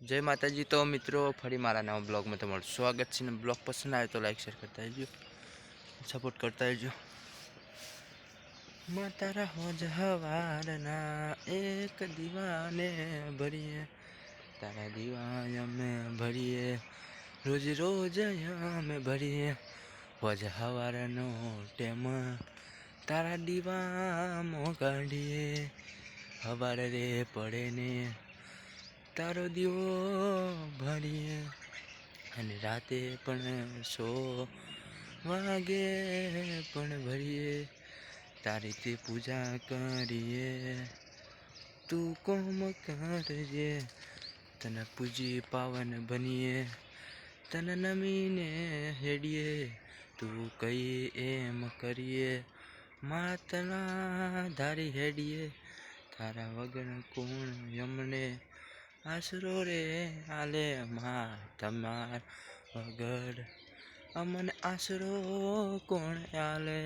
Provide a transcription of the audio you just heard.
जय माता जी। तो मित्रों फरी मारा नवा ब्लॉग में तमाરું स्वागत है। ब्लॉग पसंद आए तो लाइक शेयर करता है, सपोर्ट करता है। तारा हो जवारना एक दीवाने भरिए, तारा दीवाया में भरिए, रोज रोज में भरिए। होज हवारनो टेम तारा दीवा मो काढ़िए, हवार रे पड़े ने तारो दीवो भरिए, અને રાતે પણ 100 વાગે પણ ભરીએ, તારી તે પૂજા કરીએ, તું કોમ કરજે, તને પૂજી પાવન બનીએ, તને નમીને હેડીએ, તું કઈ એમ કરીએ, માતના ધારી હેડીએ, તારા વગર કોણ યમને આશરો રે આલે, માં તમાર વગર અમને આશરો કોણ આલે।